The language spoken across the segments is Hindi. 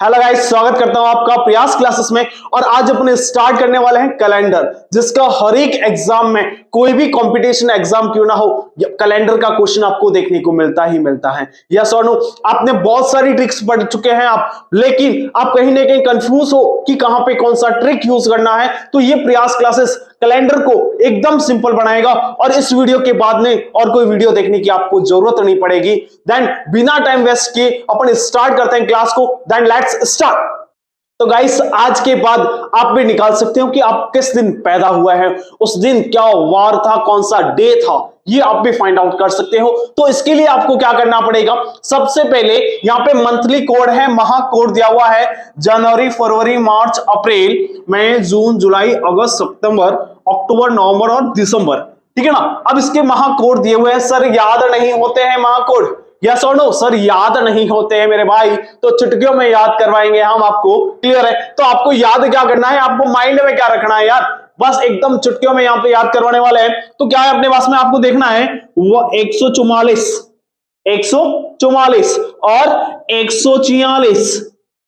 हेलो गाइस, स्वागत करता हूं आपका प्रयास क्लासेस में। और आज अपन स्टार्ट करने वाले हैं कैलेंडर, जिसका हर एक एग्जाम में कोई भी कंपटीशन एग्जाम क्यों ना हो, कैलेंडर का क्वेश्चन आपको देखने को मिलता ही मिलता है। यस और नो, आपने बहुत सारी ट्रिक्स पढ़ चुके हैं आप, लेकिन आप कहीं ना कहीं कंफ्यूज हो कि कहां पे कौन सा ट्रिक यूज करना है। तो ये प्रयास क्लासेस कैलेंडर को एकदम सिंपल बनाएगा और इस वीडियो के बाद में और कोई वीडियो देखने की आपको जरूरत नहीं पड़ेगी। देन बिना टाइम वेस्ट किए अपन स्टार्ट करते हैं क्लास को। Then let's start. तो गाइस, आज के बाद आप भी निकाल सकते हो कि आप किस दिन पैदा हुआ है, उस दिन क्या वार था, कौन सा डे था, ये आप भी फाइंड आउट कर सकते हो। तो इसके लिए आपको क्या करना पड़ेगा, सबसे पहले यहाँ पे मंथली कोड है, माह कोड दिया हुआ है, जनवरी, फरवरी, मार्च, अप्रैल, मई, जून, जुलाई, अगस्त, सितंबर, अक्टूबर, नवंबर और दिसंबर। ठीक है ना। अब इसके माह कोड दिए हुए हैं। सर याद नहीं होते हैं माह कोड? यस और नो सर, याद नहीं होते हैं मेरे भाई, तो चुटकियों में याद करवाएंगे हम आपको। क्लियर है? तो आपको याद क्या करना है, आपको माइंड में क्या रखना है यार, बस एकदम चुटकियों में यहाँ पे याद करवाने वाले हैं। तो क्या है अपने पास में, आपको देखना है वो 144 और 146।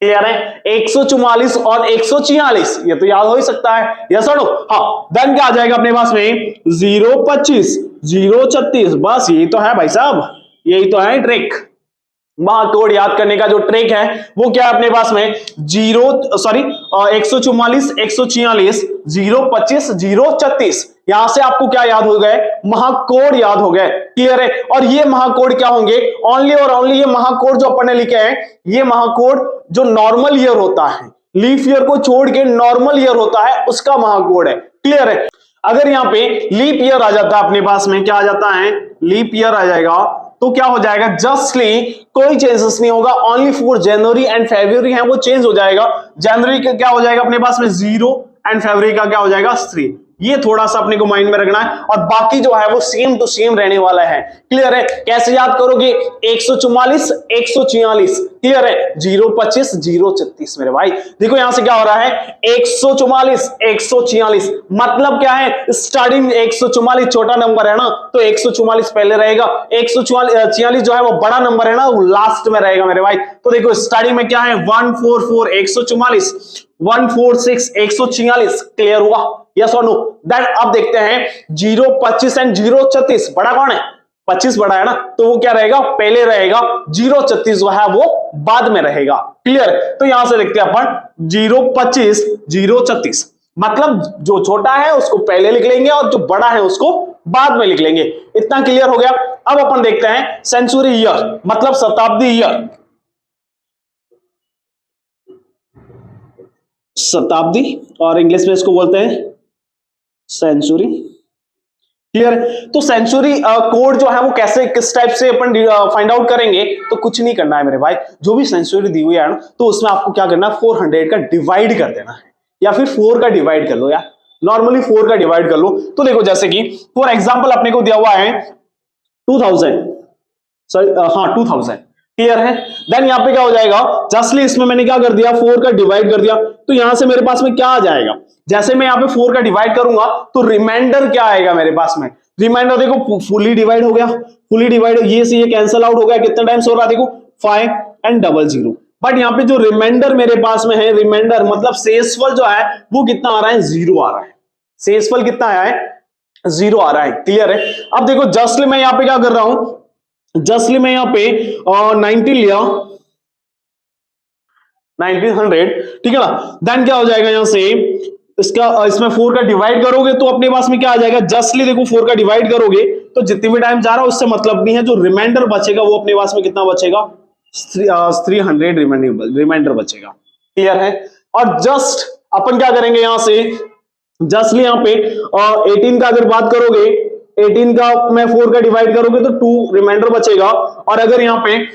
क्लियर है? 144 और 146, ये तो याद हो ही सकता है। यस और नो? हाँ। देन क्या आ जाएगा अपने पास में, 025, 036, बस यही तो है भाई साहब, यही तो है ट्रिक। माह कोड याद करने का जो ट्रिक है वो क्या है अपने पास में, 144, 146, 025, 036। यहां से आपको क्या याद हो गए, महाकोड याद हो गए। क्लियर है? और ये महाकोड क्या होंगे, ओनली और ओनली ये महाकोड जो अपन ने लिखे हैं, ये महाकोड जो नॉर्मल ईयर होता है, लीफ ईयर को छोड़ के नॉर्मल ईयर होता है, उसका महाकोड है। क्लियर है? अगर यहाँ पे लीप ईयर आ जाता है अपने पास में, क्या आ जाता है, लीप ईयर आ जाएगा, तो क्या हो जाएगा, जस्टली कोई चेंजेस नहीं होगा, ओनली फॉर जनवरी एंड फरवरी है वो चेंज हो जाएगा। जनवरी का क्या हो जाएगा अपने पास में 0 एंड फरवरी का क्या हो जाएगा 3। ये थोड़ा सा अपने को माइंड में रखना है, और बाकी जो है वो सेम टू सेम रहने वाला है। क्लियर है? कैसे याद करोगे, 144, 146। क्लियर है? 025, 036 मेरे भाई। देखो यहां से क्या हो रहा है, 144, 146, मतलब क्या है, स्टार्टिंग 144 छोटा नंबर है ना, तो 144 पहले रहेगा, 146 जो है वो बड़ा नंबर है ना, वो लास्ट में रहेगा मेरे भाई। तो देखो स्टार्टिंग में क्या है, 144, 144, 146, 146। क्लियर हुआ? यस और नो? देन अब देखते हैं 025 एंड 036, बड़ा कौन है, 25 बड़ा है ना, तो वो क्या रहेगा, पहले रहेगा, 036 जो है वो बाद में रहेगा। क्लियर? तो यहां से देखते हैं अपन 025, 036, मतलब जो छोटा है उसको पहले लिख लेंगे और जो बड़ा है उसको बाद में लिख लेंगे। इतना क्लियर हो गया। अब अपन देखते हैं सेंचुरी ईयर, मतलब शताब्दी ईयर, शताब्दी, और इंग्लिश में इसको बोलते हैं सेंचुरी। क्लियर? तो सेंचुरी कोड जो है वो कैसे, किस टाइप से अपन फाइंड आउट करेंगे, तो कुछ नहीं करना है मेरे भाई, जो भी सेंचुरी दी हुई है ना, तो उसमें आपको क्या करना है, 400 का डिवाइड कर देना है, या फिर 4 का डिवाइड कर लो यार, नॉर्मली 4 का डिवाइड कर लो। तो देखो जैसे कि फॉर एग्जांपल अपने को दिया हुआ है 2000, सॉरी हाँ 2000। क्लियर है? देन यहां पे क्या हो जाएगा, जस्टली इसमें मैंने क्या कर दिया, 4 का डिवाइड कर दिया, तो यहां से मेरे पास में क्या आ जाएगा, जैसे मैं यहां पे 4 का डिवाइड करूंगा तो रिमाइंडर क्या आएगा मेरे पास में, रिमाइंडर देखो फुली डिवाइड हो गया, फुली डिवाइड, ये से ये कैंसिल आउट हो गया, कितना टाइम्स हो रहा है देखो 5 एंड 00। बट यहाँ पे जो रिमाइंडर मेरे पास में है, रिमाइंडर मतलब शेषफल जो है वो कितना आ रहा है, 0 आ रहा है। शेषफल कितना आया है, 0 आ रहा है। क्लियर है? अब देखो जस्टली मैं यहाँ पे क्या कर रहा हूं, जस्टली मैं यहाँ पे 90 लिया, 1900। ठीक है ना। देन क्या हो जाएगा, यहां से इसका इसमें 4 का डिवाइड करोगे तो अपने पास में क्या आ जाएगा, जस्टली देखो 4 का डिवाइड करोगे तो जितनी भी टाइम जा रहा है उससे मतलब नहीं है, जो रिमाइंडर बचेगा वो अपने पास में कितना बचेगा, 300 रिमाइंडर बचेगा। क्लियर है? और जस्ट अपन क्या करेंगे, यहां से जस्टली यहाँ पे 18 का अगर बात करोगे, 18 का मैं 4 का डिवाइड करोगे तो 2 रिमाइंडर बचेगा, और अगर यहाँ पे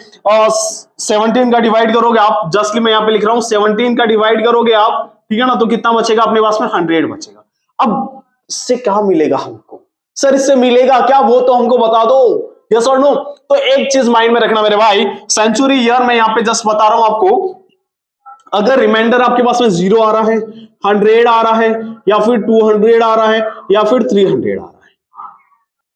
17 का डिवाइड करोगे आप, जस्टली मैं यहाँ पे लिख रहा हूं 17 का डिवाइड करोगे आप, ठीक है ना, तो कितना बचेगा अपने पास में, 100 बचेगा। अब इससे क्या मिलेगा हमको, सर इससे मिलेगा क्या, वो तो हमको बता दो। यस और नो? तो एक चीज माइंड में रखना मेरे भाई, सेंचुरी ईयर मैं यहाँ पे जस्ट बता रहा हूं आपको, अगर रिमाइंडर आपके पास में 0 आ रहा है, 100 आ रहा है, या फिर 200 आ रहा है, या फिर 300 आ रहा है,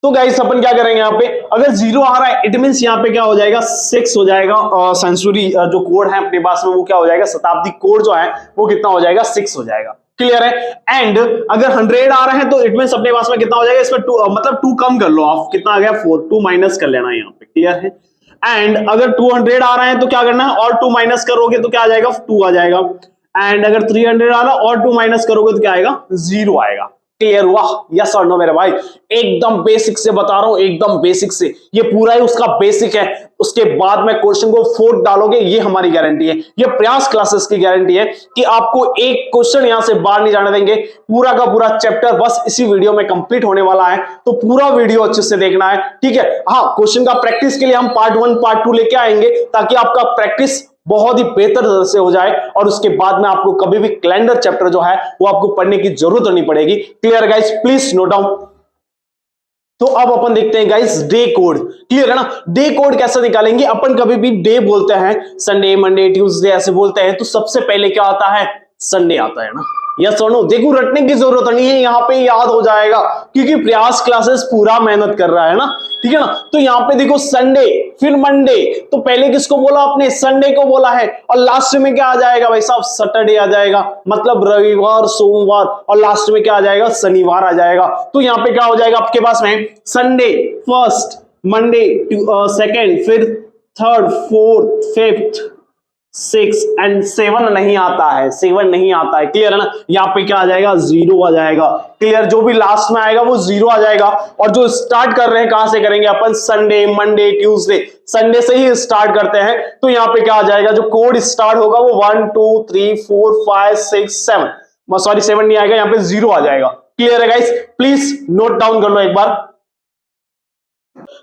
तो गाइस अपन क्या करेंगे यहाँ पे, अगर 0 आ रहा है इट मींस यहाँ पे क्या हो जाएगा 6 हो जाएगा, और सेंचुरी जो कोड है अपने पास में वो क्या हो जाएगा, शताब्दी कोड जो है वो कितना हो जाएगा 6 हो जाएगा। क्लियर है। एंड अगर 100 आ रहे हैं तो इट मींस अपने पास में कितना हो जाएगा, इसमें 2 मतलब 2 कम कर लो आप, कितना आ गया 4, 2 माइनस कर लेना यहाँ पे। क्लियर है। एंड अगर 200 आ रहे हैं तो क्या करना है, और 2 माइनस करोगे तो क्या आ जाएगा 2 आ जाएगा। एंड अगर 300 आ रहा और 2 माइनस करोगे तो क्या आएगा 0 आएगा। क्लियर हुआ, यस और नो मेरे भाई? एकदम बेसिक से बता रहा हूं, एकदम बेसिक से, ये पूरा ही उसका बेसिक है। उसके बाद में क्वेश्चन को 4 डालोगे, ये हमारी गारंटी है, ये प्रयास क्लासेस की गारंटी है कि आपको एक क्वेश्चन यहां से बाहर नहीं जाने देंगे। पूरा का पूरा चैप्टर बस इसी वीडियो में कंप्लीट होने वाला है, तो पूरा वीडियो अच्छे से देखना है, ठीक है। हाँ, क्वेश्चन का प्रैक्टिस के लिए हम पार्ट 1 पार्ट 2 लेके आएंगे, ताकि आपका प्रैक्टिस बहुत ही बेहतर तरह से हो जाए, और उसके बाद में आपको कभी भी कैलेंडर चैप्टर जो है वो आपको पढ़ने की जरूरत नहीं पड़ेगी। Clear guys? Please note down. तो अब अपन देखते हैं गाइस डे कोड। क्लियर है ना? डे कोड कैसे निकालेंगे अपन, कभी भी डे बोलते हैं, संडे मंडे ट्यूसडे ऐसे बोलते हैं, तो सबसे पहले क्या आता है, संडे आता है ना। यस और नो? देखो रटने की जरूरत नहीं है, यहाँ पे याद हो जाएगा, क्योंकि प्रयास क्लासेस पूरा मेहनत कर रहा है ना, ठीक है ना। तो यहाँ पे देखो संडे, फिर मंडे, तो पहले किसको बोला आपने, संडे को बोला है, और लास्ट में क्या आ जाएगा भाई साहब, सैटरडे आ जाएगा, मतलब रविवार सोमवार, और लास्ट में क्या आ जाएगा, शनिवार आ जाएगा। तो यहाँ पे क्या हो जाएगा आपके पास में, संडे फर्स्ट, मंडे सेकेंड, फिर थर्ड, फोर्थ, फिफ्थ, 6 एंड 7 नहीं आता है, 7 नहीं आता है। क्लियर है ना? यहाँ पे क्या आ जाएगा, 0 आ जाएगा। क्लियर? जो भी लास्ट में आएगा वो 0 आ जाएगा। और जो स्टार्ट कर रहे हैं कहां से करेंगे अपन, संडे मंडे ट्यूसडे, संडे से ही स्टार्ट करते हैं। तो यहाँ पे क्या आ जाएगा, जो कोड स्टार्ट होगा वो 1 2 3 4 5 6 7, सॉरी 7 नहीं आएगा, यहाँ पे 0 आ जाएगा। क्लियर है गाइस? प्लीज नोट डाउन कर लो एक बार।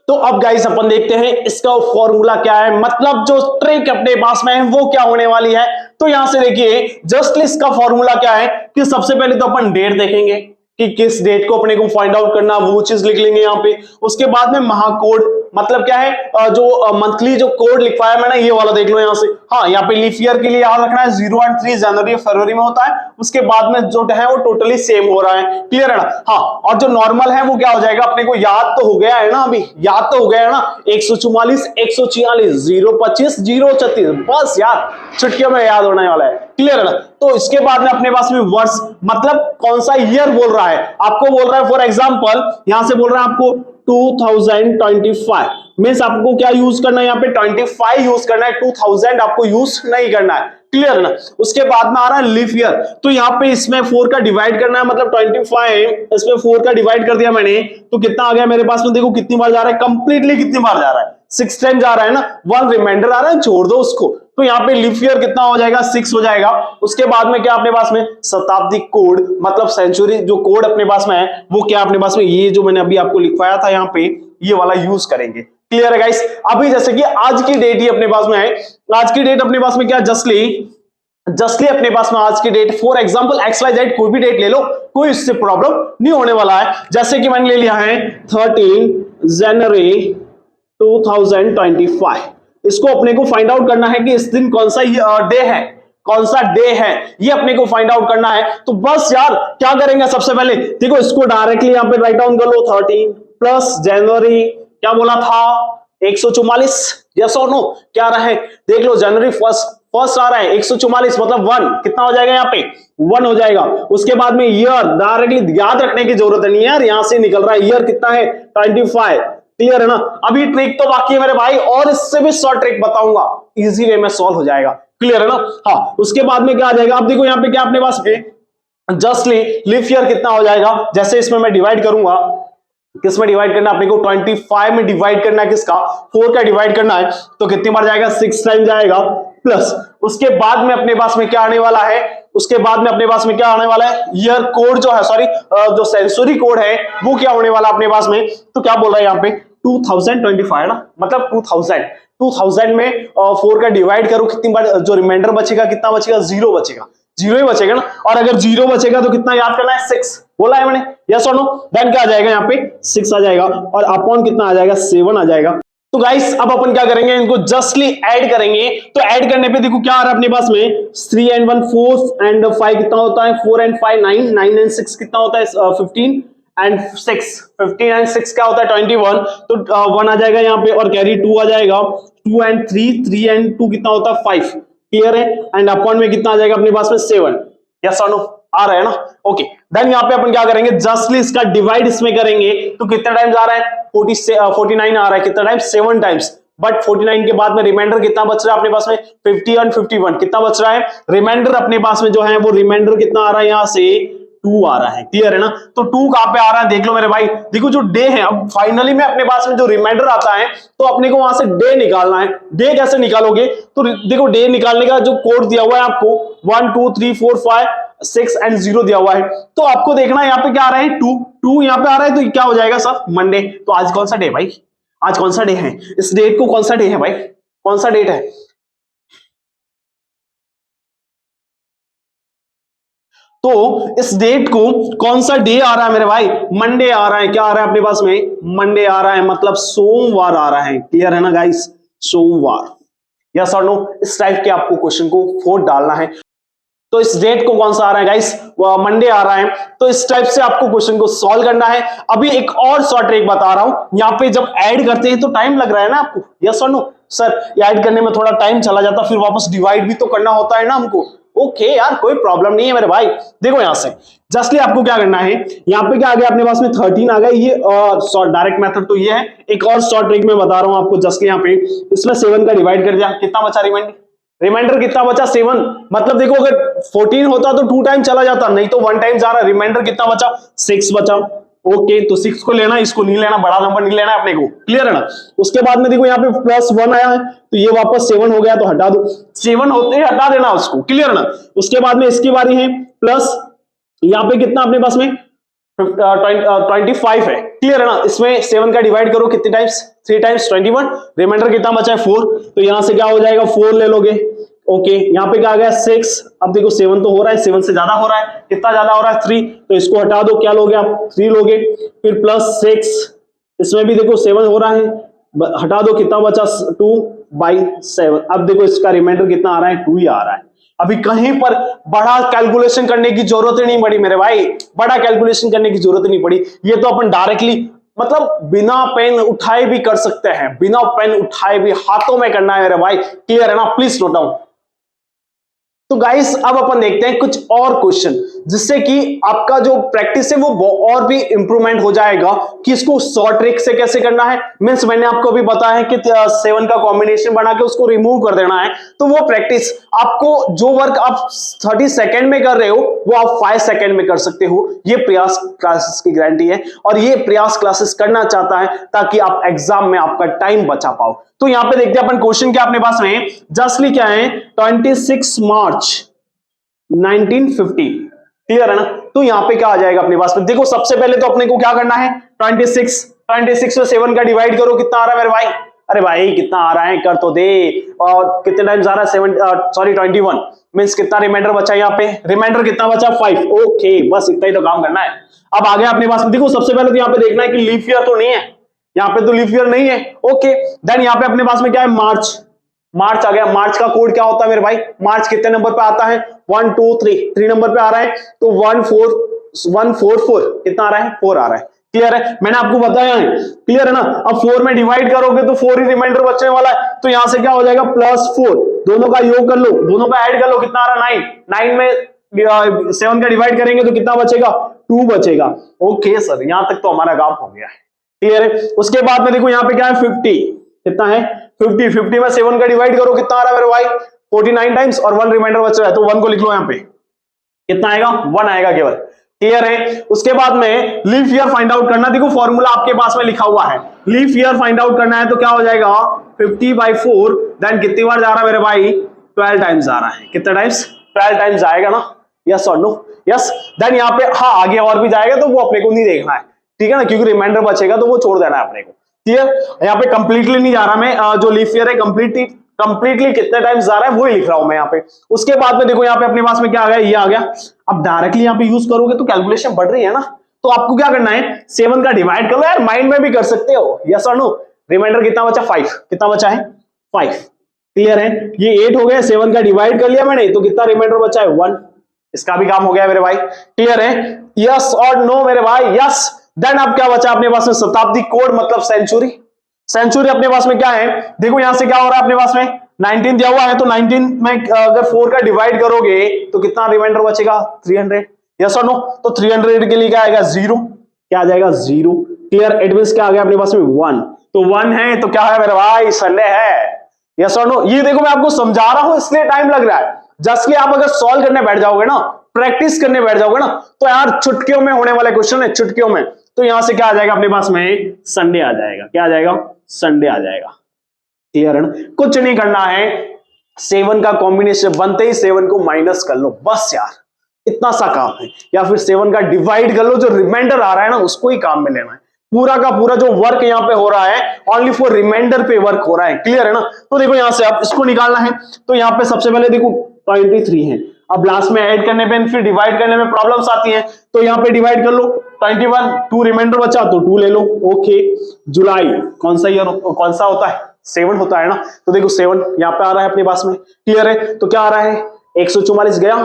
तो अब गाइस अपन देखते हैं इसका फॉर्मूला क्या है, मतलब जो ट्रिक अपने पास में है वो क्या होने वाली है। तो यहां से देखिए जस्ट इसका फॉर्मूला क्या है कि सबसे पहले तो अपन डेट देखेंगे कि किस डेट को अपने को फाइंड आउट करना, वो चीज लिख लेंगे यहाँ पे। उसके बाद में महाकोड, मतलब क्या है, जो मंथली जो कोड लिखवाया मैंने ये वाला देख लो यहाँ से। हाँ, यहाँ पे लीफ ईयर के लिए याद रखना है 0 और 3 जनवरी फरवरी में होता है। उसके बाद में जो है वो टोटली सेम हो रहा है। क्लियर है ना? हाँ, और जो नॉर्मल है वो क्या हो जाएगा, अपने को याद तो हो गया है ना, अभी याद तो हो गया है ना, 144 146 025 036, बस यार चुटकियों में याद होने वाला है। क्लियर है ना? तो इसके बाद में अपने पास में वर्ष, मतलब कौन सा ईयर बोल रहा है आपको, बोल रहा है फॉर एग्जांपल यहां से बोल रहा है आपको 2025, मींस आपको क्या यूज करना है, यहाँ पे 25 यूज करना है, 2000 आपको यूज नहीं करना है। क्लियर है ना? उसके बाद में आ रहा है लीफ ईयर, तो यहाँ पे इसमें 4 का डिवाइड करना है, मतलब 25 इसमें 4 का डिवाइड कर दिया मैंने, तो कितना आ गया मेरे पास में, देखो कितनी बार जा रहा है, कंप्लीटली कितनी बार जा रहा है, 6 टाइम जा रहा है ना, 1 रिमाइंडर आ रहा है, छोड़ दो उसको। तो यहाँ पे लीफ ईयर कितना हो जाएगा, 6 हो जाएगा। उसके बाद में क्या अपने पास में, शताब्दी कोड, मतलब सेंचुरी जो कोड अपने पास में है वो क्या अपने पास में, ये जो मैंने अभी आपको लिखवाया था यहाँ पे, ये वाला यूज करेंगे। क्लियर है गाइस? अभी जैसे कि आज की डेट ही अपने पास में है, आज की डेट अपने पास में क्या, जस्टली अपने पास में आज की डेट, फॉर एग्जांपल XYZ कोई भी डेट ले लो, कोई इससे प्रॉब्लम नहीं होने वाला है। जैसे कि मैंने ले लिया है 13 जनवरी 2025, इसको अपने को फाइंड आउट करना है कि इस दिन कौन सा डे है, कौन सा डे है, ये अपने को फाइंड आउट करना है। तो बस यार क्या करेंगे, सबसे पहले देखो इसको डायरेक्टली यहाँ पे राइट डाउन कर लो, 13 प्लस जनवरी क्या बोला था 144, यस और नो, क्या रहा है देख लो, जनवरी फर्स्ट आ रहा है 144, मतलब 1 कितना हो जाएगा, यहाँ पे 1 हो जाएगा। उसके बाद में ईयर डायरेक्टली याद रखने की जरूरत नहीं है यार, यहां से निकल रहा है, ईयर कितना है 25। क्लियर है ना? अभी ट्रिक तो बाकी है मेरे भाई, और इससे भी शॉर्ट ट्रिक बताऊंगा, इजी वे में सॉल्व हो जाएगा। क्लियर है ना? हाँ, उसके बाद में क्या आ जाएगा, अब देखो यहाँ पे क्या अपने पास जस्टली लीफ ईयर कितना हो जाएगा, जैसे इसमें मैं डिवाइड करूंगा, किस में डिवाइड करना है अपने को, 25 में डिवाइड करना है, किसका 4 का डिवाइड करना है, तो कितनी बार जाएगा, 6 टाइम जाएगा। प्लस उसके बाद में अपने पास में क्या आने वाला है, उसके बाद में अपने पास में क्या आने वाला है, ईयर कोड जो है, सॉरी जो सेंसुरी कोड है वो क्या होने वाला अपने पास में, तो क्या बोल रहा है यहाँ पे 2025 ना, मतलब 2000 में 4 का डिवाइड करो, कितनी बार जो रिमाइंडर बचेगा, कितना बचेगा, 0 बचेगा, 0 ही बचेगा ना। और अगर 0 बचेगा तो कितना याद करना है, 6 बोला है मैंने, यस और नो। देन क्या आ जाएगा यहाँ पे 6 आ जाएगा, और अपॉन कितना आ जाएगा, 7 आ जाएगा। तो गाइस अब अपन क्या करेंगे, इनको जस्टली ऐड करेंगे। तो ऐड करने पे देखो क्या आ रहा है अपने पास में, 3 and 1 4 and 5 कितना होता है, 4 and 5 9 9 and 6 कितना होता है 15 एंड 6, 15 एंड 6 क्या होता है 21, तो 1 आ जाएगा यहाँ पे और कैरी 2 आ जाएगा, 2 एंड 3, 3 एंड 2 कितना होता है 5, क्लियर है। एंड अपॉन में कितना आ जाएगा अपने पास में 7, यस और नो, आ रहा है ना, ओके। देन यहाँ पे अपन क्या करेंगे, जस्टली इसका डिवाइड इसमें करेंगे तो कितना टाइम्स आ रहा है 49 आ रहा है, कितना टाइम्स 7 टाइम्स, बट 49 के बाद में रिमाइंडर कितना बच रहा है अपने पास में 50 और 51, कितना बच रहा है रिमाइंडर अपने पास में जो है वो रिमाइंडर कितना आ रहा है यहाँ से 2 आ रहा है, क्लियर है ना। तो 2 कहां पे आ रहा है देख लो मेरे भाई, देखो जो डे है, अब फाइनली में अपने पास में जो रिमाइंडर आता है तो अपने को वहां से डे निकालना है। डे कैसे निकालोगे, तो देखो डे निकालने का जो कोड दिया हुआ है आपको 1 2 3 4 5 6 एंड 0 दिया हुआ है, तो आपको देखना है यहाँ पे क्या आ रहा है 2 यहाँ पे आ रहा है, तो क्या हो जाएगा सर मंडे। तो आज कौन सा डे भाई, आज कौन सा डे है, इस डेट को कौन सा डे है भाई, कौन सा डेट है, तो इस डेट को कौन सा डे आ रहा है मेरे भाई, मंडे आ रहा है, क्या आ रहा है अपने पास में मंडे आ रहा है, मतलब सोमवार आ रहा है, क्लियर है ना गाइस, सोमवार, यस और नो। इस टाइप के आपको क्वेश्चन को 4 डालना है। तो इस डेट को कौन सा आ रहा है गाइस, मंडे आ रहा है, तो इस टाइप से आपको क्वेश्चन को सॉल्व करना है। अभी एक और शॉर्ट ट्रिक बता रहा हूं, यहाँ पे जब ऐड करते हैं तो टाइम लग रहा है ना आपको, यस और नो सर, ऐड करने में थोड़ा टाइम चला जाता, फिर वापस डिवाइड भी तो करना होता है ना हमको, ओके यार कोई प्रॉब्लम नहीं है मेरे भाई। देखो यहां से जस्टली आपको क्या करना है, यहाँ पे क्या आ गया अपने पास में 13 आ गया, ये डायरेक्ट मेथड तो ये है। एक और शॉर्ट ट्रिक में बता रहा हूं आपको, जस्टली यहाँ पे इसमें 7 का डिवाइड कर दिया, कितना बचा रिमाइंडर कितना बचा 7, मतलब देखो अगर 14 होता तो 2 टाइम चला जाता, नहीं तो 1 टाइम जा रहा है, रिमाइंडर कितना बचा 6 बचा, ओके। तो 6 को लेना, इसको नहीं लेना, बड़ा नंबर नहीं लेना अपने को, क्लियर है ना। उसके बाद में देखो यहाँ पे +1 आया है, तो ये वापस 7 हो गया, तो हटा दो, 7 होते ही हटा देना उसको, क्लियर है ना। उसके बाद में इसकी बारी है, प्लस यहाँ पे कितना अपने पास में 25 है, क्लियर है ना। इसमें 7 का डिवाइड करो कितने टाइम्स 3 टाइम्स 21, रिमाइंडर कितना बचा है 4, तो यहां से क्या हो जाएगा 4 ले लोगे, ओके। यहाँ पे क्या आ गया 6, अब देखो 7 तो हो रहा है, 7 से ज्यादा हो रहा है, कितना ज्यादा हो रहा है 3, तो इसको हटा दो, क्या लोगे आप 3 लोगे, फिर +6, इसमें भी देखो 7 हो रहा है, हटा दो, कितना बचा 2/7, अब देखो इसका रिमाइंडर कितना आ रहा है 2 ही आ रहा है। अभी कहीं पर बड़ा कैलकुलेशन करने की जरूरत ही नहीं पड़ी मेरे भाई, बड़ा कैलकुलेशन करने की जरूरत नहीं पड़ी, ये तो अपन डायरेक्टली मतलब बिना पेन उठाए भी कर सकते हैं, बिना पेन उठाए भी हाथों में करना है मेरे भाई, क्लियर है ना, प्लीज नोट डाउन। तो गाइस अब अपन देखते हैं कुछ और क्वेश्चन, जिससे कि आपका जो प्रैक्टिस है वो और भी इंप्रूवमेंट हो जाएगा कि इसको शॉर्ट ट्रिक से कैसे करना है। मींस मैंने आपको अभी बताया है कि 7 का कॉम्बिनेशन बना के उसको रिमूव कर देना है, तो वो प्रैक्टिस आपको जो वर्क आप 30 सेकेंड में कर रहे हो वो आप 5 सेकेंड में कर सकते हो, ये प्रयास क्लासेस की गारंटी है, और ये प्रयास क्लासेस करना चाहता है ताकि आप एग्जाम में आपका टाइम बचा पाओ। तो यहां पे देखते हैं अपन क्वेश्चन क्या अपने पास में, जस्टली क्या है 26 मार्च 1950, क्लियर है ना। तो यहां पे क्या आ जाएगा अपने पास में, देखो सबसे पहले तो अपने को क्या करना है 26 में 7 का डिवाइड करो, कितना आ रहा है मेरे भाई, अरे भाई कितना आ रहा है कर तो दे, और कितने टाइम्स आ रहा है 21, मींस कितना रिमाइंडर बचा यहाँ पे, रिमाइंडर कितना बचा 5, ओके बस इतना ही तो काम करना है। अब आ गया अपने पास में, देखो सबसे पहले तो यहाँ पे देखना है कि लीफ ईयर तो नहीं है, यहाँ पे तो लीफ ईयर नहीं है, ओके। देन यहाँ पे अपने पास में क्या है मार्च आ गया, मार्च का कोड क्या होता है मेरे भाई, मार्च कितने नंबर पे आता है 1 2 3 नंबर पे आ रहा है, तो 144 कितना आ रहा है 4 आ रहा है, क्लियर है, मैंने आपको बताया है, क्लियर है ना। अब 4 में डिवाइड करोगे तो 4 ही रिमाइंडर बचने वाला है, तो यहां से क्या हो जाएगा +4, दोनों का योग कर लो, दोनों का ऐड कर लो, कितना आ रहा है 9 में 7 का डिवाइड करेंगे तो कितना बचेगा 2 बचेगा, ओके सर यहां तक तो हमारा काम हो गया है, क्लियर है। उसके बाद में देखो यहाँ पे क्या है 50, कितना है 50 में 7 का डिवाइड करो, कितना आ रहा है मेरे भाई 49 टाइम्स, और 1 रिमाइंडर बच रहा है, तो 1 को लिख लो यहाँ पे, कितना आएगा 1 आएगा केवल, क्लियर है। उसके बाद में लीफ ईयर फाइंड आउट करना, देखो फॉर्मूला आपके पास में लिखा हुआ है, लीफ ईयर फाइंड आउट करना है तो क्या हो जाएगा 50/4, देन कितनी बार जा रहा है मेरे भाई 12 टाइम्स जा रहा है, कितना टाइम्स 12 टाइम्स जाएगा ना, यस और नो, यस। देन यहाँ पे हाँ आगे और भी जाएगा तो वो अपने को नहीं देखना है, ठीक है ना, क्योंकि रिमाइंडर बचेगा तो वो छोड़ देना है अपने को, क्लियर। यहाँ पे कंप्लीटली नहीं जा रहा मैं, जो लीफ ईयर है कंप्लीटली कितने टाइम्स जा रहा है वो ही लिख रहा हूं मैं यहाँ पे। उसके बाद में देखो यहाँ पे अपने पास में क्या आ गया, ये आ गया। अब डायरेक्टली यहाँ पे यूज करोगे तो कैलकुलेशन बढ़ रही है ना, तो आपको क्या करना है 7 का डिवाइड कर लो, यार माइंड में भी कर सकते हो, यस और नो। रिमाइंडर कितना बचा 5, कितना बचा है 5, क्लियर है। ये 8 हो गया, 7 का डिवाइड कर लिया मैंने, तो कितना रिमाइंडर बचा है 1, इसका भी काम हो गया मेरे भाई, क्लियर है, यस और नो मेरे भाई, यस। देन अब क्या बचा अपने पास में शताब्दी कोड मतलब सेंचुरी। सेंचुरी अपने पास में क्या है, देखो यहां से क्या हो रहा है अपने पास में 19 दिया हुआ है, तो 19 में अगर 4 का डिवाइड करोगे तो कितना रिमाइंडर बचेगा 300। यस और नो, तो 300 के लिए क्या आएगा 0, क्या आ जाएगा 0। क्लियर, इट मींस क्या आ गया अपने पास में 1, तो 1 है तो क्या है मेरे भाई संडे है। यस और नो, ये देखो मैं आपको समझा रहा हूं इसलिए टाइम लग रहा है, जस्ट आप अगर सॉल्व करने बैठ जाओगे ना, प्रैक्टिस करने बैठ जाओगे ना, तो यार चुटकियों में होने वाले क्वेश्चन है, चुटकियों में। तो यहां से क्या आ जाएगा अपने पास में संडे आ जाएगा, क्या आ जाएगा संडे आ जाएगा। क्लियर है ना, कुछ नहीं करना है, 7 का कॉम्बिनेशन बनते ही 7 को माइनस कर लो बस यार, इतना सा काम है, या फिर 7 का डिवाइड कर लो, जो रिमाइंडर आ रहा है ना उसको ही काम में लेना है। पूरा का पूरा जो वर्क यहाँ पे हो रहा है ओनली फॉर रिमाइंडर पे वर्क हो रहा है। क्लियर है ना, तो देखो यहां से आप इसको निकालना है, तो यहाँ पे सबसे पहले देखो 23 है, अब लास्ट में ऐड करने पे फिर डिवाइड करने में प्रॉब्लम्स आती हैं, तो यहाँ पे डिवाइड कर लो 21, 2 रिमाइंडर बचा तो 2 ले लो। ओके, जुलाई कौन सा ईयर कौन सा होता है 7 होता है ना, तो देखो 7 यहाँ पे आ रहा है अपने पास में। क्लियर है, तो क्या आ रहा है 144 गया,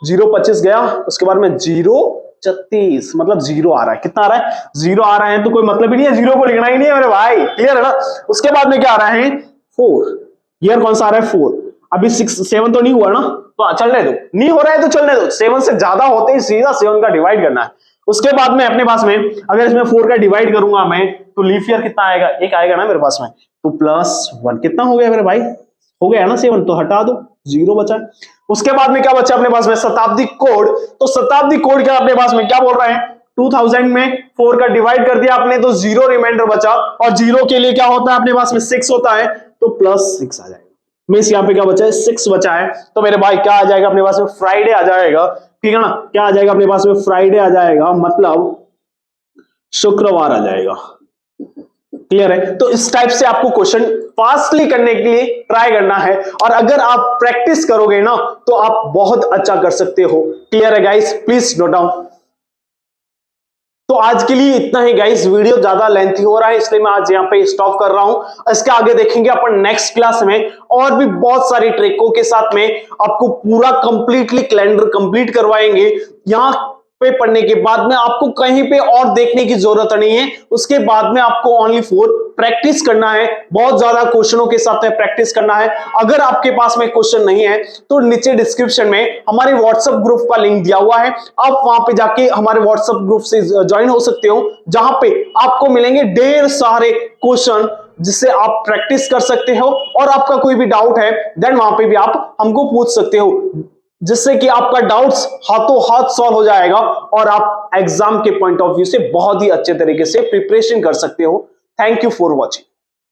025 गया, उसके बाद में 036 मतलब 0 आ रहा है। कितना आ रहा है 0 आ रहा है, तो कोई मतलब ही नहीं है, 0 को लिखना ही नहीं है मेरे भाई। क्लियर है ना, उसके बाद में क्या आ रहा है 4, ईयर कौन सा आ रहा है 4, अभी 7 तो नहीं हुआ ना, तो चलने दो, नहीं हो रहा है तो चलने दो, 7 से ज्यादा होते ही सीधा 7 का डिवाइड करना है। उसके बाद में अपने पास में अगर इसमें 4 का डिवाइड करूंगा मैं, तो लीफ ईयर कितना आएगा, एक आएगा ना मेरे पास में, तो +1 कितना हो गया मेरे भाई, हो गया ना 7, तो हटा दो 0 बचा। उसके बाद में क्या बचा अपने पास में शताब्दी कोड, तो शताब्दी कोड क्या अपने पास में क्या बोल रहा है 2000 में 4 का डिवाइड कर दिया आपने तो 0 रिमाइंडर बचा, और 0 के लिए क्या होता है अपने पास में 6 होता है, तो +6 आ जाएगा। मींस यहाँ पे क्या बचा है 6 बचा है, तो मेरे भाई क्या आ जाएगा अपने पास में फ्राइडे आ जाएगा। ठीक है ना, क्या आ जाएगा अपने पास में फ्राइडे आ जाएगा, मतलब शुक्रवार आ जाएगा। क्लियर है, तो इस टाइप से आपको क्वेश्चन फास्टली करने के लिए ट्राई करना है, और अगर आप प्रैक्टिस करोगे ना तो आप बहुत अच्छा कर सकते हो। क्लियर है गाइस, प्लीज नोट डाउन। तो आज के लिए इतना ही गाइस, वीडियो ज्यादा लेंथी हो रहा है इसलिए मैं आज यहाँ पे स्टॉप कर रहा हूं। इसके आगे देखेंगे अपन नेक्स्ट क्लास में, और भी बहुत सारी ट्रिकों के साथ में आपको पूरा कंप्लीटली कैलेंडर कंप्लीट करवाएंगे। यहाँ पे पढ़ने के बाद में आपको कहीं पे और देखने की जरूरत नहीं है, उसके बाद में आपको ओनली फॉर प्रैक्टिस करना है, बहुत ज्यादा क्वेश्चनों के साथ में प्रैक्टिस करना है। अगर आपके पास में क्वेश्चन नहीं है तो नीचे डिस्क्रिप्शन में हमारे व्हाट्सएप ग्रुप का लिंक दिया हुआ है, आप वहां पे जाके हमारे व्हाट्सएप ग्रुप से ज्वाइन हो सकते हो, जहां पे आपको मिलेंगे ढेर सारे क्वेश्चन जिससे आप प्रैक्टिस कर सकते हो, और आपका कोई भी डाउट है देन वहां पे भी आप हमको पूछ सकते हो, जिससे कि आपका डाउट्स हाथों हाथ सॉल्व हो जाएगा और आप एग्जाम के पॉइंट ऑफ व्यू से बहुत ही अच्छे तरीके से प्रिपरेशन कर सकते हो। Thank you for watching.